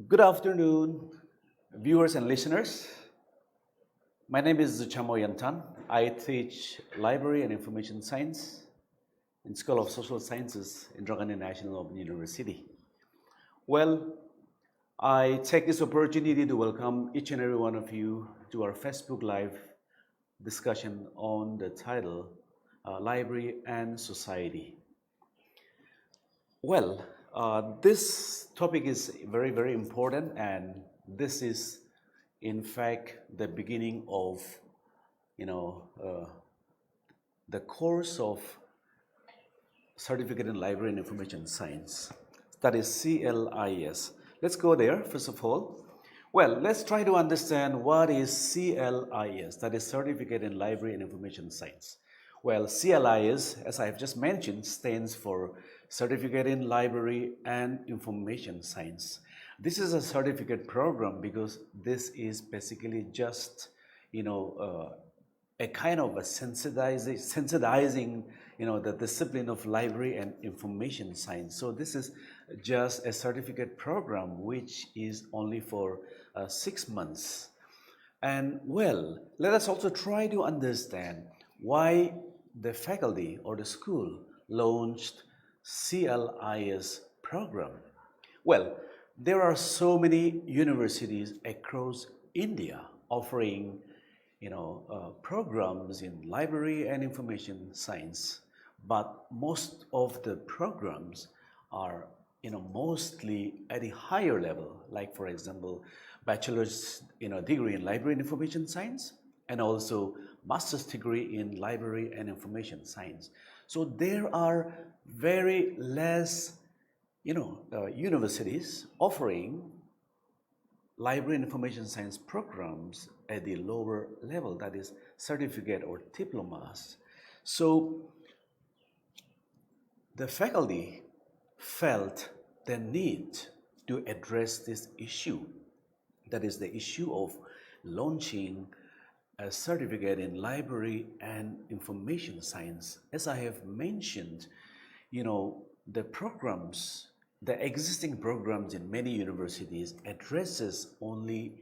Good afternoon, viewers and listeners. My name is Zuchamo Yanthan. I teach Library and Information Science in School of Social Sciences in Dragana National Open University. Well, I take this opportunity to welcome each and every one of you to our Facebook Live discussion on the title Library and Society. Well, this topic is very, very important, and this is, in fact, the beginning of, the course of Certificate in Library and Information Science. That is CLIS. Let's go there, first of all. Well, let's try to understand what is CLIS, that is Certificate in Library and Information Science. Well, CLIS, as I have just mentioned, stands for Certificate in Library and Information Science. This is a certificate program because this is basically just, a kind of a sensitizing, the discipline of library and information science. So this is just a certificate program which is only for 6 months. And well, let us also try to understand why the faculty or the school launched CLIS program. Well, there are so many universities across India offering programs in library and information science, but most of the programs are mostly at a higher level, like for example bachelor's degree in library and information science, and also master's degree in library and information science. So there are very less universities offering library and information science programs at the lower level, that is certificate or diplomas. So the faculty felt the need to address this issue, that is the issue of launching a certificate in library and information science. As I have mentioned, the programs, the existing programs in many universities addresses only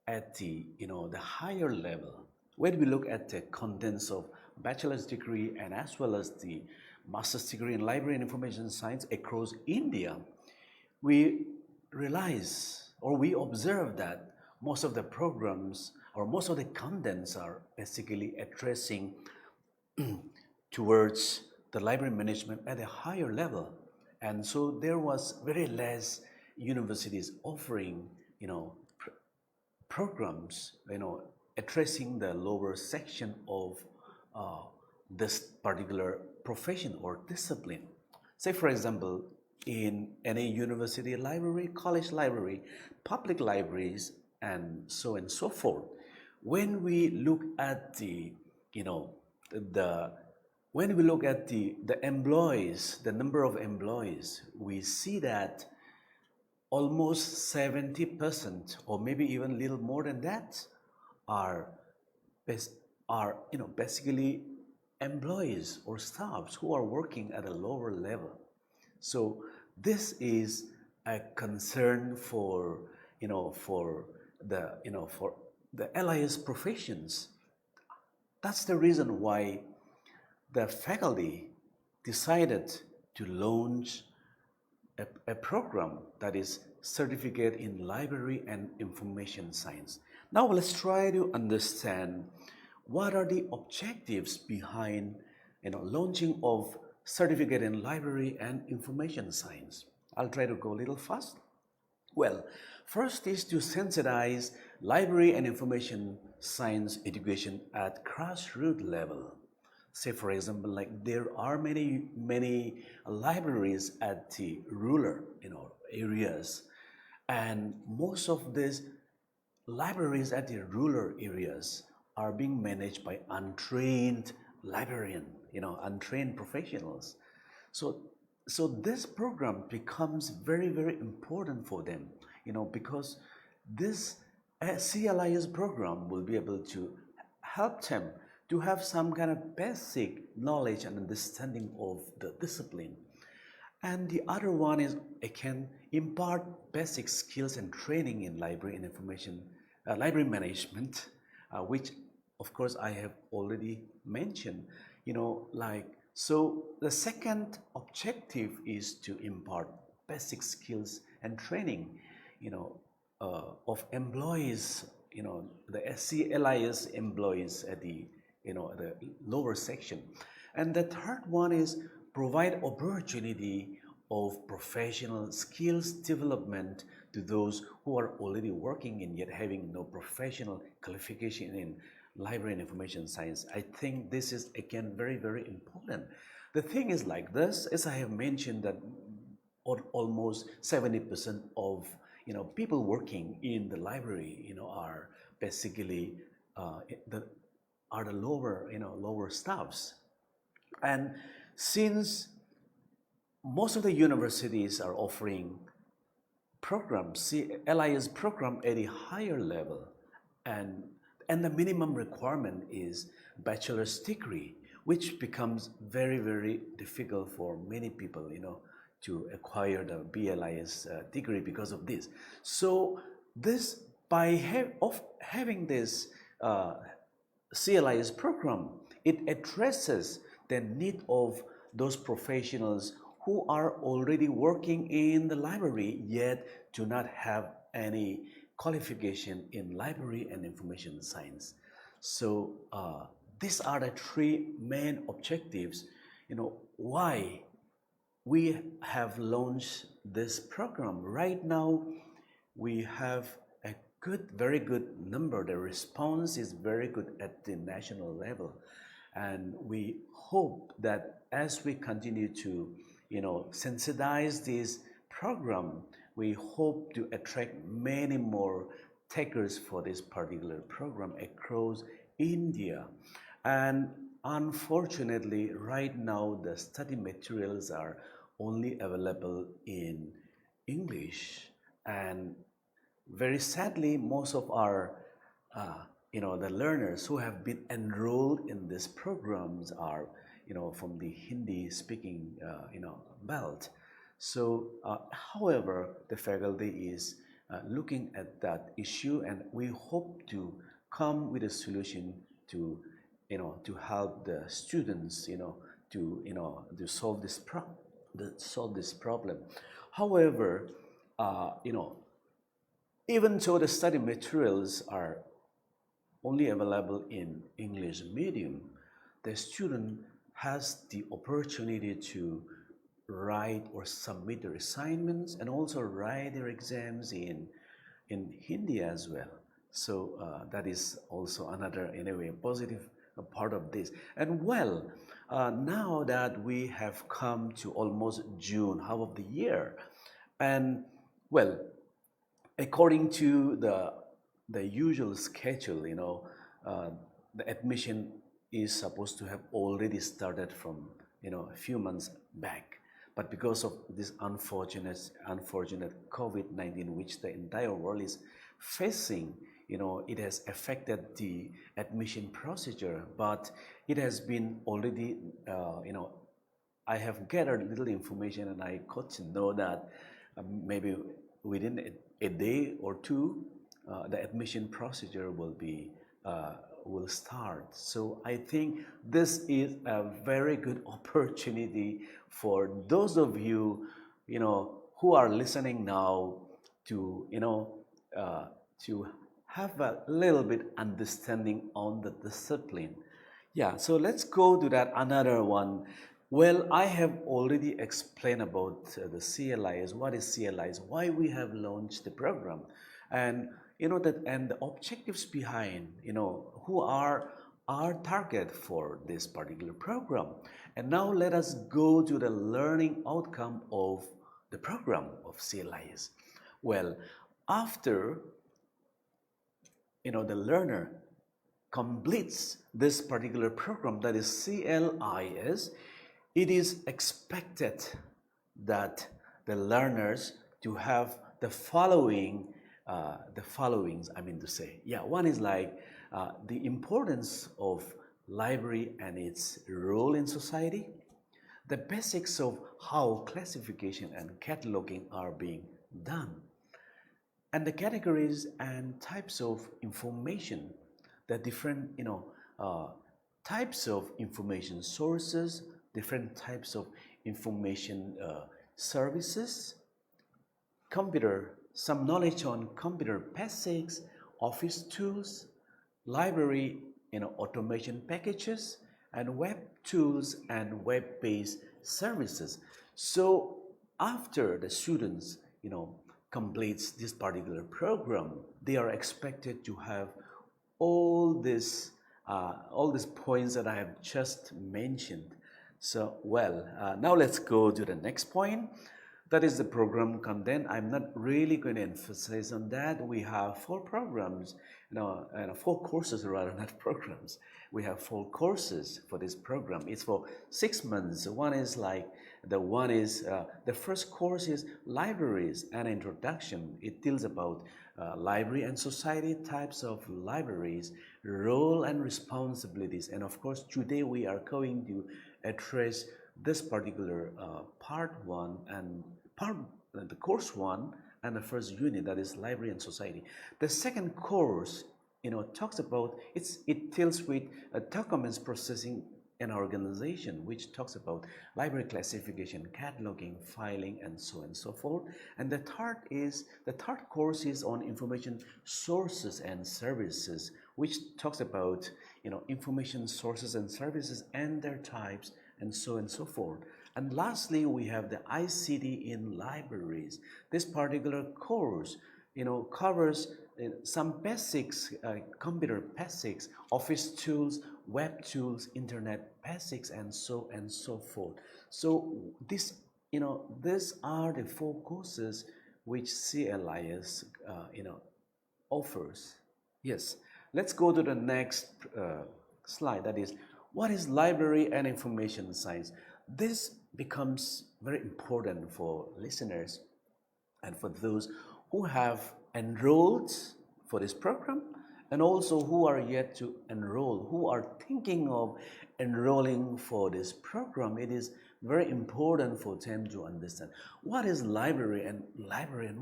at the the higher level. When we look at the contents of bachelor's degree and as well as the master's degree in library and information science across India, we realize or we observe that most of the programs or most of the contents are basically addressing towards the library management at a higher level. And so there was very less universities offering, programs, addressing the lower section of this particular profession or discipline. Say, for example, in any university library, college library, public libraries, and so forth. When we look at the employees, the number of employees, we see that almost 70% or maybe even a little more than that are basically employees or staffs who are working at a lower level. So this is a concern for the LIS professions. That's the reason why the faculty decided to launch a program that is Certificate in Library and Information Science. Now let's try to understand what are the objectives behind launching of Certificate in Library and Information Science. I'll try to go a little fast. Well, first is to sensitize library and information science education at grassroots level. Say, for example, like there are many libraries at the rural areas, and most of these libraries at the rural areas are being managed by untrained librarian, untrained professionals. So this program becomes very, very important for them, because this CLIS program will be able to help them to have some kind of basic knowledge and understanding of the discipline. And the other one is it can impart basic skills and training in library and information, library management, which of course I have already mentioned. So the second objective is to impart basic skills and training, of employees, the CLIS employees at the lower section. And the third one is provide opportunity of professional skills development to those who are already working and yet having no professional qualification in library and information science. I think this is again very, very important. The thing is like this, as I have mentioned, that almost 70% of people working in the library are basically the lower staffs. And since most of the universities are offering programs, LIS program at a higher level, and the minimum requirement is bachelor's degree, which becomes very, very difficult for many people, to acquire the BLIS degree because of this. So this, by having this CLIS program, it addresses the need of those professionals who are already working in the library yet do not have any qualification in library and information science. So these are the three main objectives, why we have launched this program. Right now, we have a very good number. The response is very good at the national level. And we hope that as we continue to, sensitize this program, we hope to attract many more takers for this particular program across India. And unfortunately, right now, the study materials are only available in English. And very sadly, most of our the learners who have been enrolled in these programs are from the Hindi speaking belt. So however, the faculty is looking at that issue, and we hope to come with a solution to help the students to solve this problem. However, even though the study materials are only available in English medium, the student has the opportunity to write or submit their assignments and also write their exams in Hindi as well. So that is also another, in a way, positive part of this. And well, now that we have come to almost June, half of the year, and well, according to the usual schedule, the admission is supposed to have already started from a few months back. But because of this unfortunate COVID-19, which the entire world is facing, it has affected the admission procedure. But it has been already, I have gathered little information, and I got to know that maybe within a day or two, the admission procedure will start. So I think this is a very good opportunity for those of you, who are listening now to, to have a little bit understanding on the discipline. Yeah, so let's go to that another one. Well, I have already explained about the CLIS, what is CLIS, why we have launched the program, and and the objectives behind, who are our target for this particular program. And now let us go to the learning outcome of the program of CLIS. Well, after the learner completes this particular program, that is CLIS, it is expected that the learners to have the followings, I mean to say. Yeah, one is like the importance of library and its role in society. the basics of how classification and cataloging are being done, and the categories and types of information, the different types of information sources, different types of information services, some knowledge on computer basics, office tools, library, automation packages, and web tools and web-based services. So after the students, completes this particular program, they are expected to have all these points that I have just mentioned. So now let's go to the next point. That is the program content. I'm not really going to emphasize on that. We have 4 programs, 4 courses rather, not programs. We have 4 courses for this program. It's for 6 months. The first course is libraries and introduction. It deals about library and society, types of libraries, role and responsibilities. And of course, today we are going to address this particular part 1 and the course 1 and the first unit, that is library and society. The second course, talks about it deals with documents processing and organization, which talks about library classification, cataloging, filing, and so on and so forth. And the third course is on information sources and services, which talks about information sources and services and their types, and so on and so forth. And lastly, we have the ICT in libraries. This particular course, covers some basics, computer basics, office tools, web tools, internet basics, and so forth. So these are the 4 courses which CLIS, offers. Yes, let's go to the next slide. That is, what is library and information science? This becomes very important for listeners and for those who have enrolled for this program, and also who are yet to enroll, who are thinking of enrolling for this program. It is very important for them to understand what is library and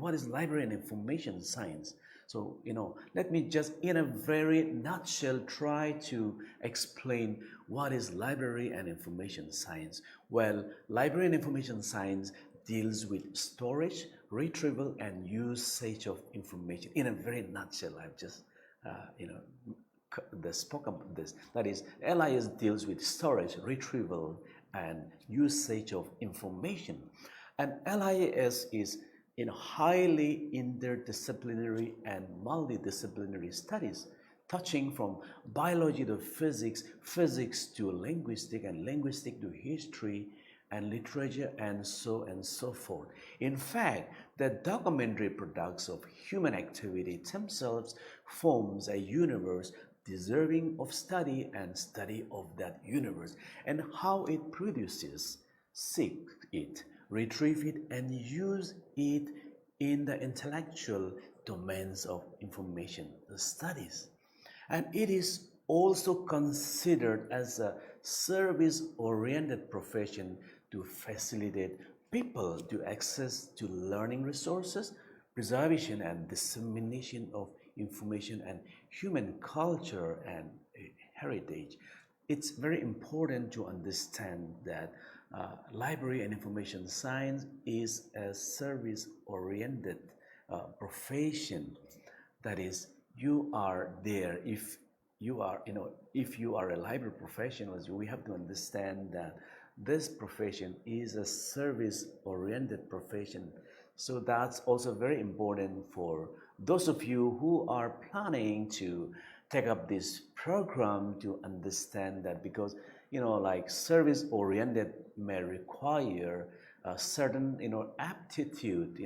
what is library and information science. So, let me just in a very nutshell try to explain what is library and information science. Well, library and information science deals with storage, retrieval, and usage of information. In a very nutshell, I've just spoken about this. That is, LIS deals with storage, retrieval, and usage of information. And LIS is in highly interdisciplinary and multidisciplinary studies, touching from biology to physics, physics to linguistics, and linguistics to history and literature, and so forth. In fact, the documentary products of human activity themselves forms a universe deserving of study and study of that universe, and how it produces, seek it, retrieve it, and use it in the intellectual domains of information studies. And it is also considered as a service-oriented profession to facilitate people to access to learning resources, preservation and dissemination of information and human culture and heritage. It's very important to understand that library and information science is a service-oriented profession. That is, you are there. If you are a library professional, we have to understand that this profession is a service-oriented profession. So that's also very important for those of you who are planning to take up this program to understand that, because like service-oriented may require a certain aptitude,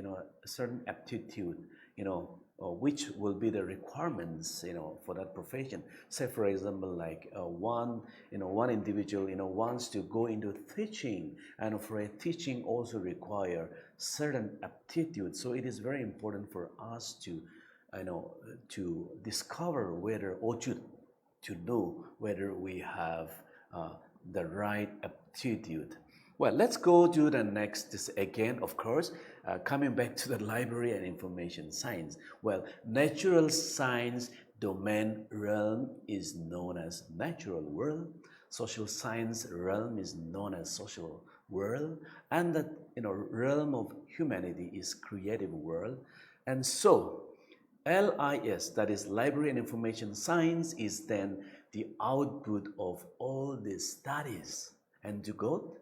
which will be the requirements for that profession. Say for example, like one individual wants to go into teaching, and for a teaching also require certain aptitude. So it is very important for us to to discover whether, or to know whether we have the right aptitude. Well, let's go to the next, this again, of course, coming back to the library and information science. Well, natural science domain realm is known as natural world. Social science realm is known as social world. And the realm of humanity is creative world. And so, LIS, that is Library and Information Science, is then the output of all these studies. And to go,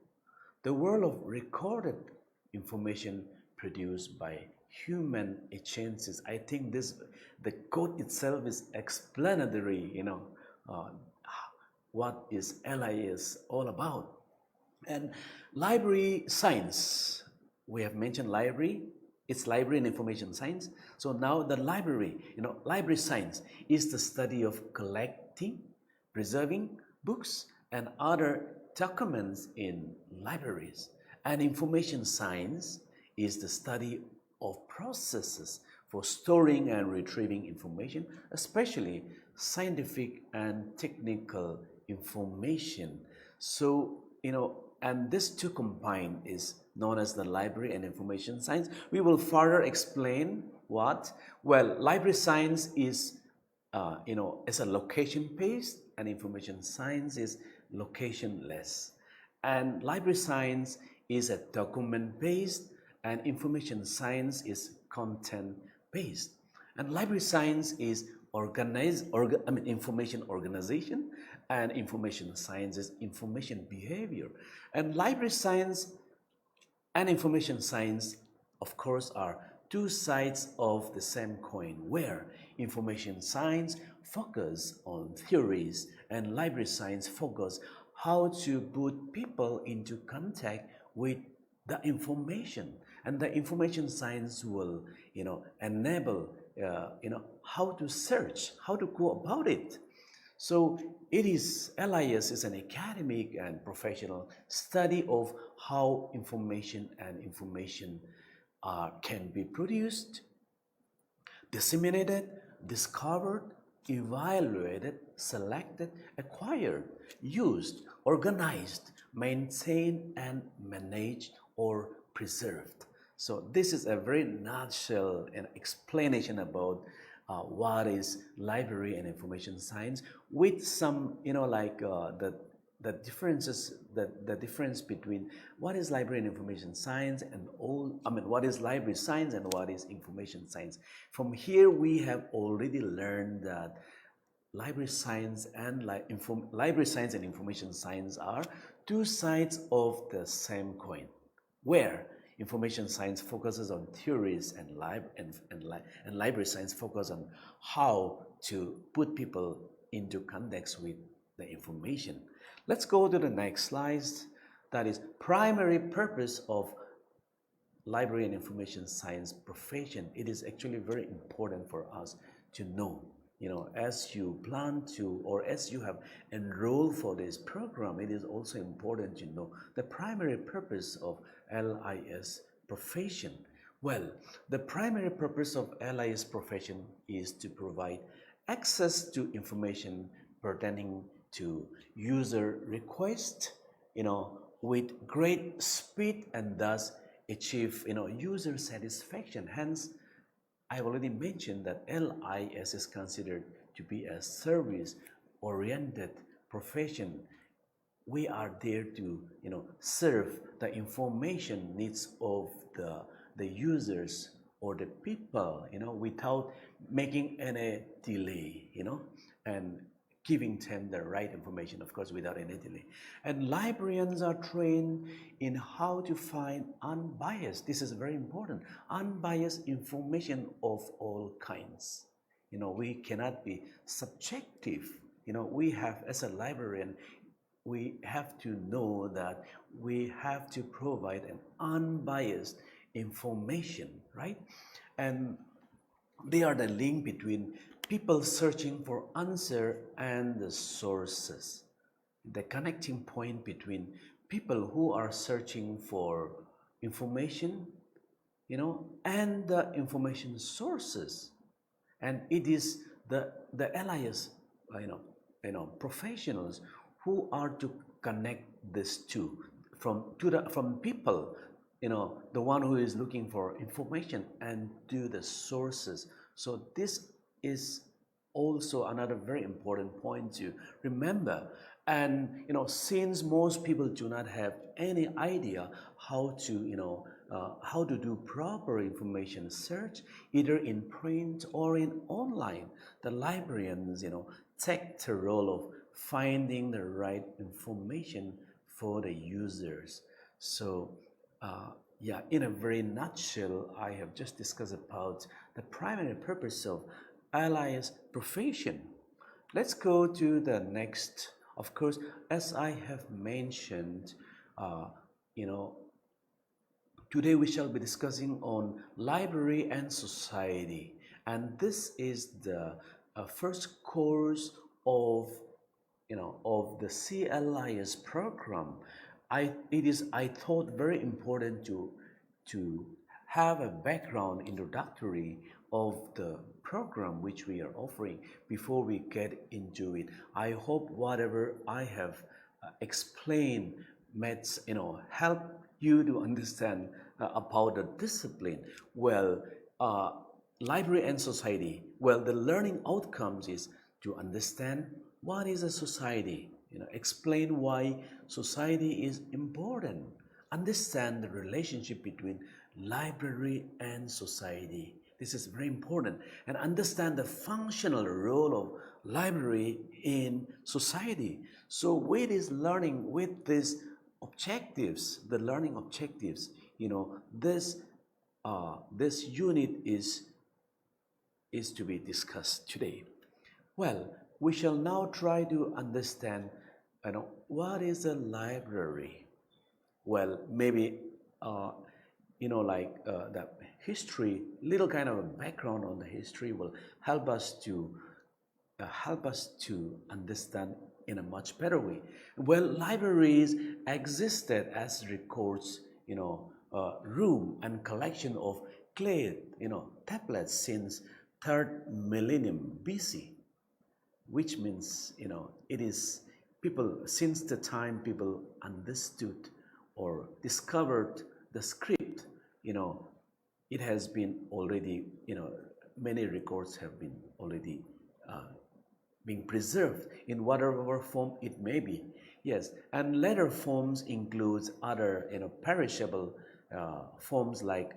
the world of recorded information produced by human agencies. I think the code itself is explanatory, uh, what is LIS all about. And library science, we have mentioned library, it's library and information science. So now the library, library science is the study of collecting, preserving books and other documents in libraries. And information science is the study of processes for storing and retrieving information, especially scientific and technical information. So, and these two combined is known as the library and information science. We will further explain what? Well, library science is, is a location-based, and information science is locationless. And library science is a document-based, and information science is content-based. And library science is information organization, and information science is information behavior. And library science and information science, of course, are two sides of the same coin, where information science focus on theories and library science focus how to put people into contact with the information. And the information science will, enable, how to search, how to go about it. So LIS is an academic and professional study of how information can be produced, disseminated, discovered, evaluated, selected, acquired, used, organized, maintained, and managed or preserved. So this is a very nutshell and explanation about what is library and information science, with some, the differences, the difference between what is library and information science and what is library science and what is information science. From here, we have already learned that library science and information science are two sides of the same coin, where information science focuses on theories and library science focuses on how to put people into context with the information. Let's go to the next slide. That is primary purpose of library and information science profession. It is actually very important for us to know. As you plan to, or as you have enrolled for this program, it is also important to know the primary purpose of LIS profession. Well, the primary purpose of LIS profession is to provide access to information pertaining to user request, with great speed, and thus achieve, user satisfaction. Hence, I already mentioned that LIS is considered to be a service-oriented profession. We are there to, serve the information needs of the users or the people, without making any delay, and giving them the right information, of course, without any delay. And librarians are trained in how to find unbiased, this is very important, unbiased information of all kinds. We cannot be subjective. We have, as a librarian, we have to know that we have to provide an unbiased information, right? And they are the link between people searching for answer and the sources, the connecting point between people who are searching for information, and the information sources. And it is the LIS, professionals who are to connect these two. from people, the one who is looking for information, and to the sources. So this is also another very important point to remember. And since most people do not have any idea how to do proper information search, either in print or in online, the librarians take the role of finding the right information for the users. So yeah, in a very nutshell, I have just discussed about the primary purpose of LIS profession. Let's go to the next. Of course, as I have mentioned, today we shall be discussing on library and society, and this is the first course of the CLIS program. I thought very important to have a background introductory of the program which we are offering before we get into it. I hope whatever I have explained might help you to understand about the discipline. Well, library and society. Well, the learning outcomes is to understand what is a society, explain why society is important, understand the relationship between library and society. This is very important. And understand the functional role of library in society. So with this learning, with these objectives, the learning objectives, this unit is to be discussed today. Well, we shall now try to understand, what is a library? Well, maybe, the history, little kind of a background on the history will help us to understand in a much better way. Well, libraries existed as records, room and collection of clay, tablets since 3rd millennium BC. Which means, it is people, since the time people understood or discovered the script, it has been already, many records have been already being preserved in whatever form it may be. Yes, and later forms includes other, perishable forms like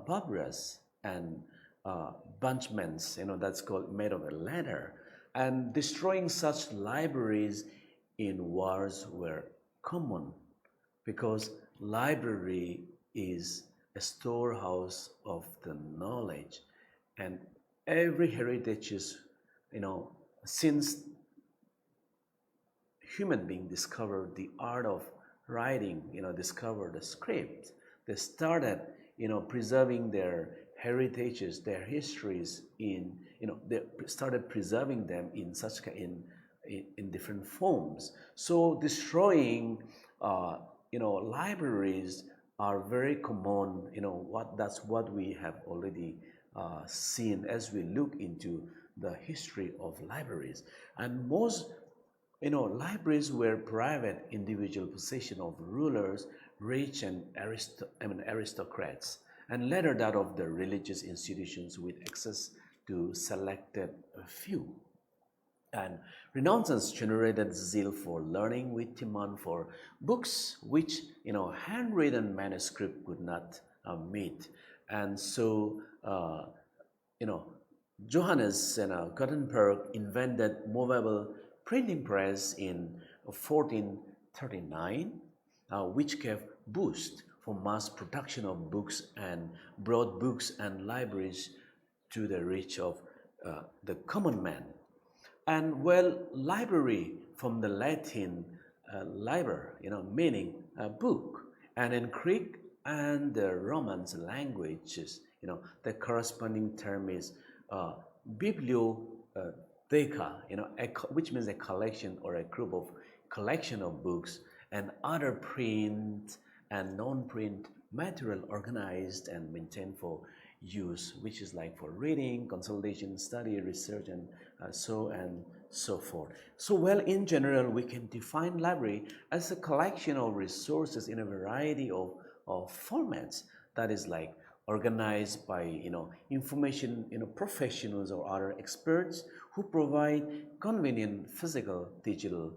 papyrus and bunchments, that's called made of a leather. And destroying such libraries in wars were common because library is a storehouse of the knowledge, and every heritage is, since human being discovered the art of writing, discovered the script, they started, preserving their heritages, their histories they started preserving them in such in different forms. So destroying libraries are very common. That's what we have already seen as we look into the history of libraries. And most libraries were private individual possession of rulers, rich and aristocrats, and later that of the religious institutions with access to selected few. And Renaissance generated zeal for learning with demand for books which handwritten manuscript could not meet. And so Johannes Gutenberg invented movable printing press in 1439, which gave boost for mass production of books and brought books and libraries to the reach of the common man. And well, library from the Latin liber, meaning a book, and in Greek and the Roman languages, the corresponding term is bibliotheca, which means a collection or a group of collection of books and other print and non-print material organized and maintained for use, which is like for reading, consultation, study, research, and so forth. So, well, in general, we can define library as a collection of resources in a variety of formats, that is like organized by information professionals or other experts who provide convenient physical, digital,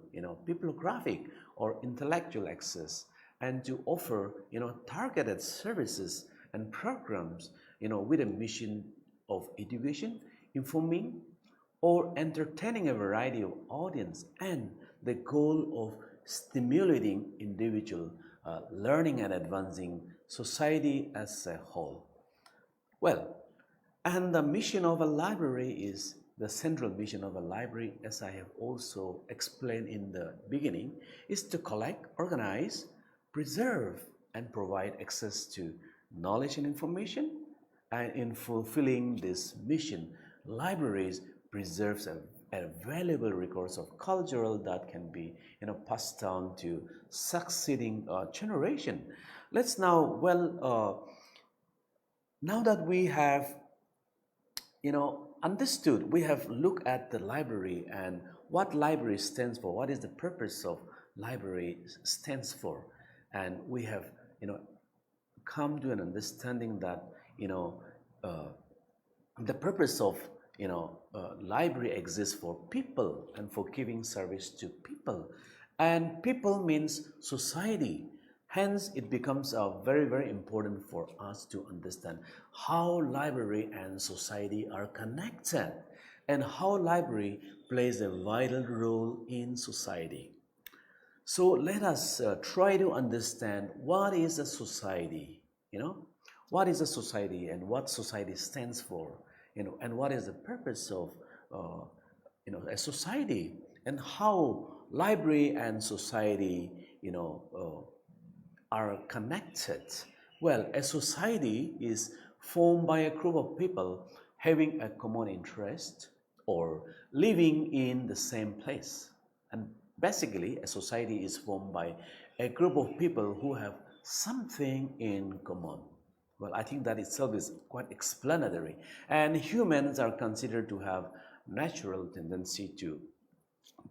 bibliographic or intellectual access, and to offer targeted services and programs with a mission of education, informing, or entertaining a variety of audience, and the goal of stimulating individual learning and advancing society as a whole. Well, and the mission of a library is the central mission of a library, as I have also explained in the beginning, is to collect, organize, preserve, and provide access to knowledge and information. And in fulfilling this mission, libraries preserves a valuable records of cultural that can be passed down to succeeding generation. Let's now, now that we have understood, we have looked at the library and what library stands for, what is the purpose of library stands for, and we have come to an understanding that the purpose of library exists for people and for giving service to people, and people means society. Hence, it becomes very, very important for us to understand how library and society are connected and how library plays a vital role in society. So let us try to understand what is a society, what is a society and what society stands for, and what is the purpose of a society, and how library and society are connected. Well, a society is formed by a group of people having a common interest or living in the same place. And basically, a society is formed by a group of people who have something in common. Well, I think that itself is quite explanatory. And humans are considered to have natural tendency to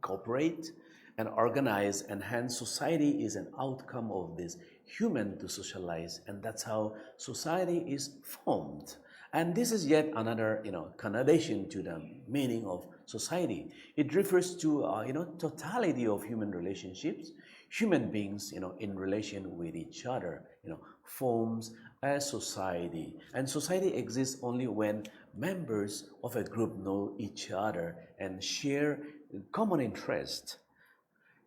cooperate and organize, and hence society is an outcome of this human to socialize, and that's how society is formed. And this is yet another connotation to the meaning of society. It refers to totality of human relationships. Human beings in relation with each other forms a society, and society exists only when members of a group know each other and share common interest.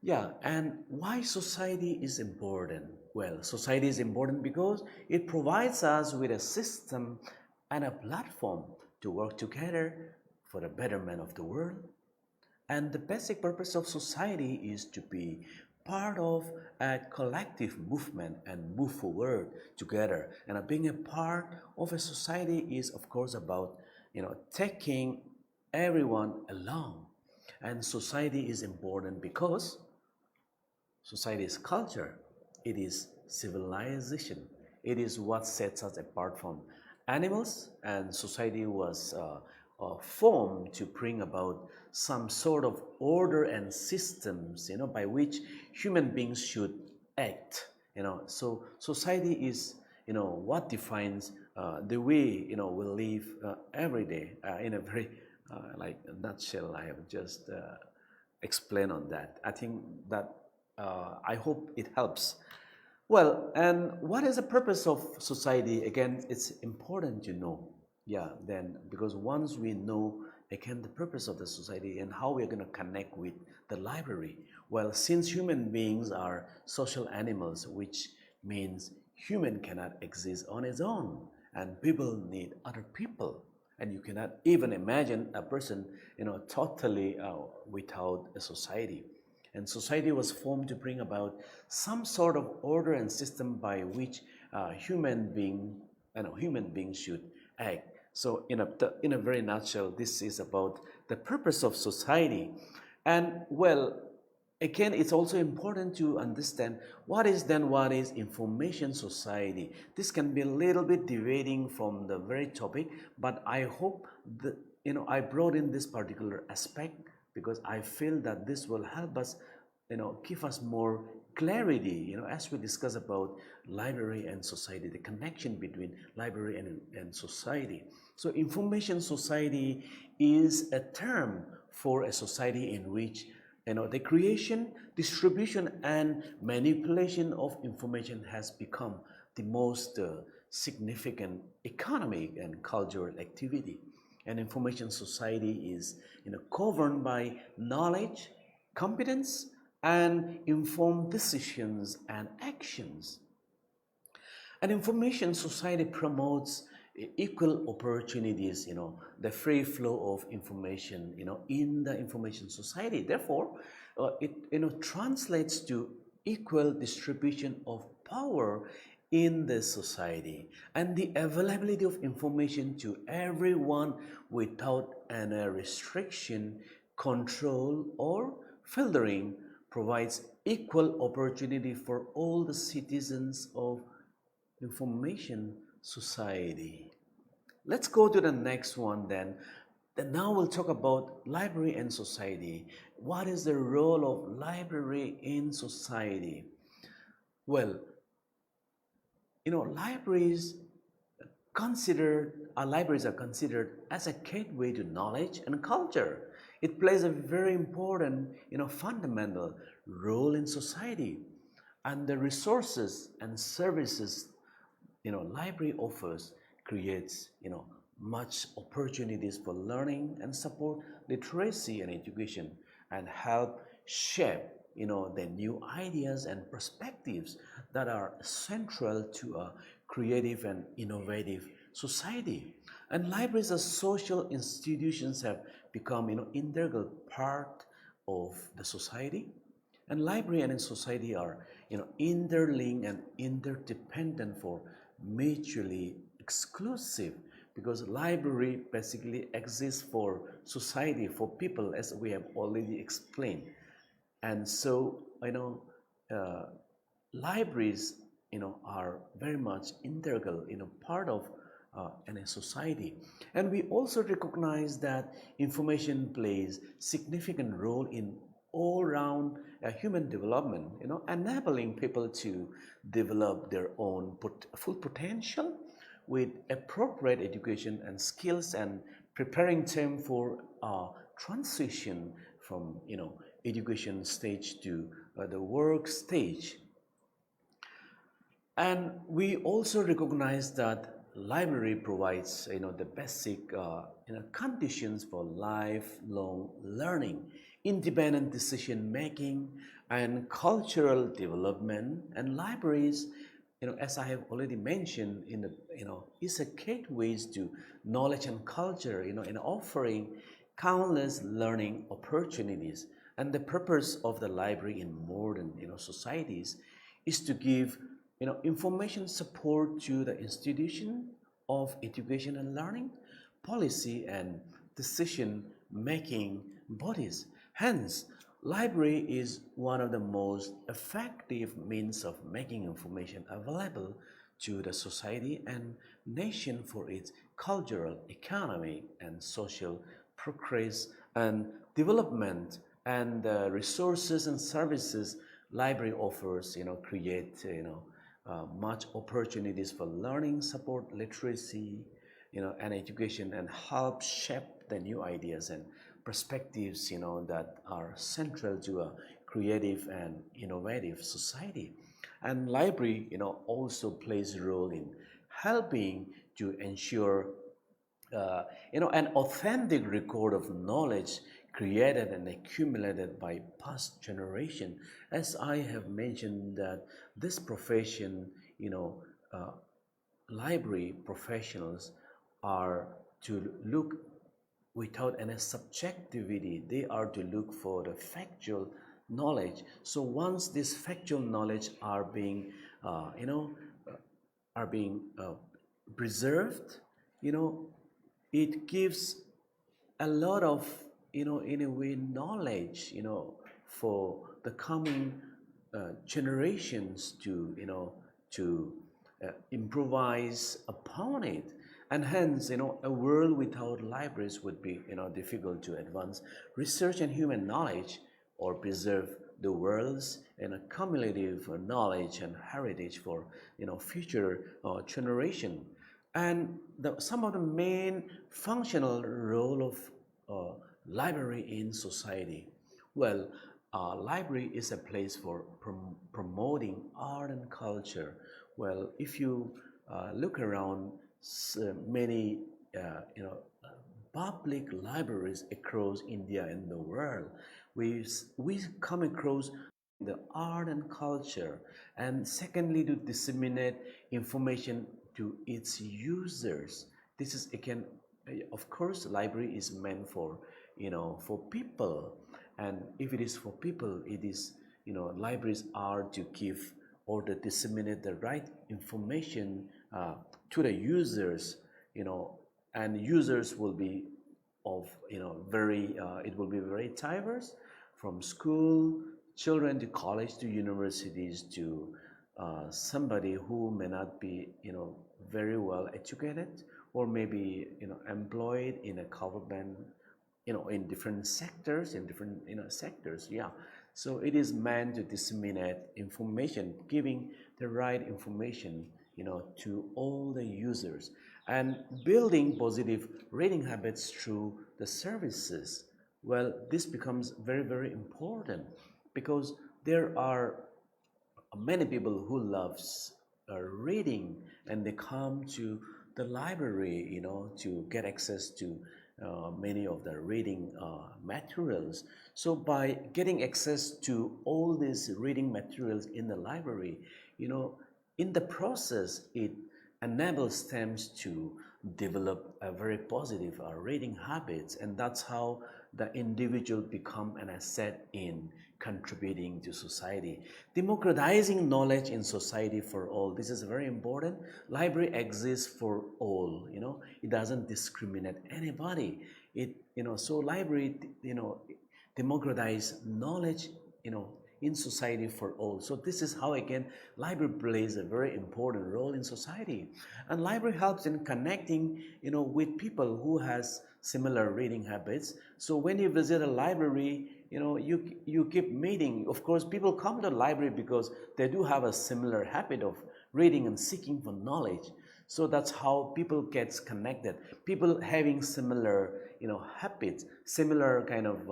Yeah, and why society is important? Well, society is important because it provides us with a system and a platform to work together for the betterment of the world. And the basic purpose of society is to be part of a collective movement and move forward together. And being a part of a society is, of course, about taking everyone along. And society is important because society is culture, it is civilization, it is what sets us apart from animals, and society was formed to bring about some sort of order and systems, by which human beings should act. So society is, what defines the way, we live every day. In a very like a nutshell, I have just explained on that. I think that I hope it helps. Well, and what is the purpose of society? Again, it's important to know. Yeah, then because once we know again the purpose of the society and how we're going to connect with the library, well, since human beings are social animals, which means human cannot exist on its own, and people need other people, and you cannot even imagine a person, totally without a society. And society was formed to bring about some sort of order and system by which human beings should act. So in a very nutshell, this is about the purpose of society. And well, again, it's also important to understand what is information society. This can be a little bit deviating from the very topic, but I hope that I brought in this particular aspect because I feel that this will help us, give us more clarity, as we discuss about library and society, the connection between library and society. So information society is a term for a society in which the creation, distribution, and manipulation of information has become the most significant economic and cultural activity. And information society is governed by knowledge, competence, and informed decisions and actions. An information society promotes equal opportunities, the free flow of information, in the information society. Therefore, it, translates to equal distribution of power in the society and the availability of information to everyone without any restriction, control, or filtering provides equal opportunity for all the citizens of information society. Let's go to the next one then. Now we'll talk about library and society. What is the role of library in society? Well, libraries are considered as a gateway to knowledge and culture. It plays a very important, fundamental role in society, and the resources and services library offers creates much opportunities for learning and support literacy and education and help shape the new ideas and perspectives that are central to a creative and innovative society. And libraries as social institutions have become integral part of the society. And library and society are interlinked and interdependent for mutually exclusive, because library basically exists for society, for people, as we have already explained. And so libraries are very much integral part of in a society. And we also recognize that information plays significant role in all round human development, enabling people to develop their own full potential with appropriate education and skills, and preparing them for transition from education stage to the work stage. And we also recognize that library provides the basic conditions for lifelong learning, independent decision making, and cultural development. And libraries, as I have already mentioned, is a gateways to knowledge and culture, in offering countless learning opportunities. And the purpose of the library in modern societies is to give information support to the institution of education and learning, policy and decision making bodies. Hence, library is one of the most effective means of making information available to the society and nation for its cultural, economic, and social progress and development. And the resources and services library offers create much opportunities for learning, support literacy, and education, and help shape the new ideas and perspectives, that are central to a creative and innovative society. And library, also plays a role in helping to ensure, an authentic record of knowledge created and accumulated by past generation. As I have mentioned that this profession, library professionals are to look without any subjectivity. They are to look for the factual knowledge. So once this factual knowledge are being, preserved, it gives a lot of, in a way, knowledge, for the coming generations to, improvise upon it. And hence, a world without libraries would be, difficult to advance research and human knowledge or preserve the world's, cumulative knowledge and heritage for, future generation. And some of the main functional role of library in society. Well, library is a place for promoting art and culture. Well, if you look around, many public libraries across India and the world, we come across the art and culture, and secondly, to disseminate information to its users. This is again, of course, library is meant for, for people, and if it is for people, it is, libraries are to give or to disseminate the right information to the users, and users will be of, very it will be very diverse, from school children to college to universities to somebody who may not be, very well educated, or maybe, employed in a government, in different sectors, yeah. So it is meant to disseminate information, giving the right information, to all the users, and building positive reading habits through the services. Well, this becomes very, very important, because there are many people who loves reading, and they come to the library, to get access to many of the reading materials. So by getting access to all these reading materials in the library, in the process, it enables them to develop a very positive reading habits, and that's how the individual become an asset in contributing to society. Democratizing knowledge in society for all. This is very important. Library exists for all, it doesn't discriminate anybody. So library, democratize knowledge, in society for all. So this is how, again, library plays a very important role in society. And library helps in connecting, with people who has similar reading habits. So when you visit a library, you keep meeting. Of course, people come to the library because they do have a similar habit of reading and seeking for knowledge. So that's how people gets connected. People having similar, habits, similar kind of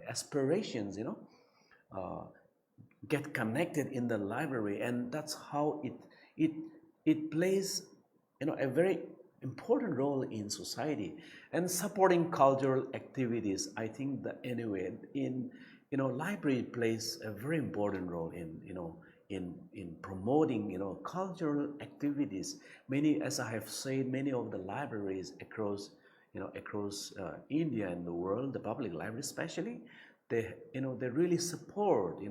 aspirations, get connected in the library, and that's how it plays, a very important role in society. And supporting cultural activities, I think that anyway, in library plays a very important role in, in promoting, cultural activities. Many, as I have said, many of the libraries across, across India and the world, the public libraries especially, they really support,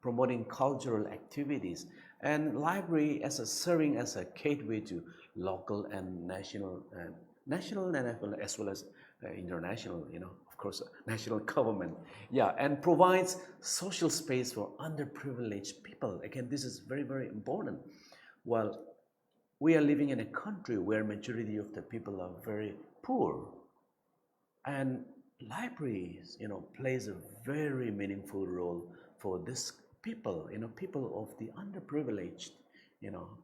promoting cultural activities, and library serving as a gateway to local and national and as well as international, of course, national government, yeah, and provides social space for underprivileged people. Again, this is very, very important. Well, we are living in a country where majority of the people are very poor, and libraries, plays a very meaningful role for this people, people of the underprivileged,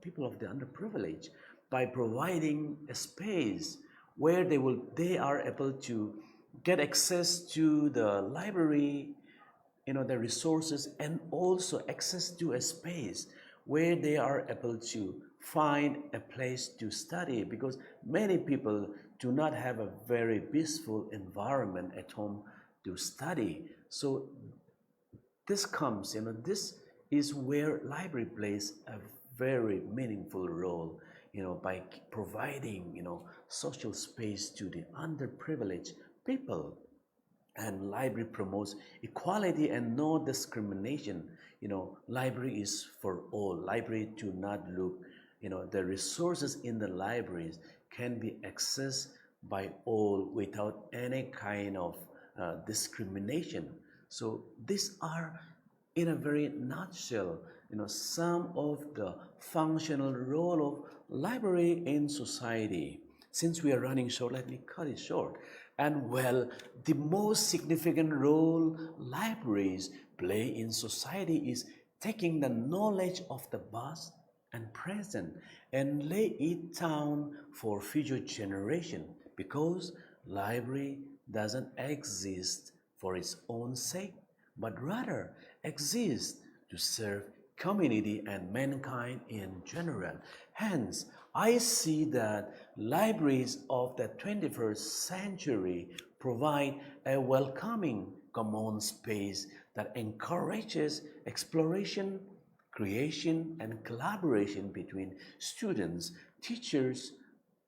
people of the underprivileged, by providing a space where they are able to get access to the library, the resources, and also access to a space where they are able to find a place to study, because many people do not have a very peaceful environment at home to study. So this comes, this is where library plays a very meaningful role, by providing, social space to the underprivileged people. And library promotes equality and no discrimination. Library is for all. Library do not look, the resources in the libraries can be accessed by all without any kind of discrimination. So these are, in a very nutshell, some of the functional role of library in society. Since we are running short, let me cut it short. And well, the most significant role libraries play in society is taking the knowledge of the past and present and lay it down for future generation, because library doesn't exist for its own sake, but rather exists to serve community and mankind in general. Hence, I see that libraries of the 21st century provide a welcoming common space that encourages exploration, creation, and collaboration between students, teachers,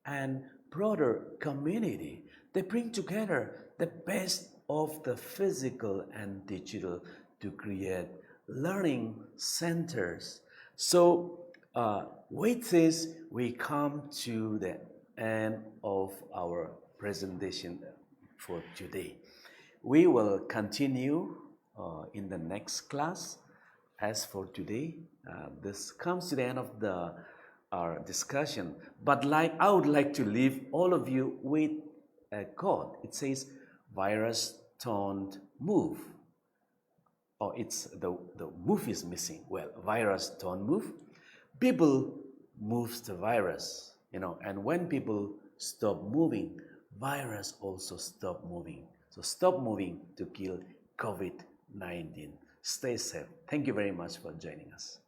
and broader community. They bring together the best of the physical and digital to create learning centers. So, with this, we come to the end of our presentation for today. We will continue in the next class. As for today, this comes to the end of our discussion. But I would like to leave all of you with a quote. It says, "Virus don't move." Or it's the move is missing. Well, virus don't move. People moves the virus, and when people stop moving, virus also stop moving. So stop moving to kill COVID-19. Stay safe. Thank you very much for joining us.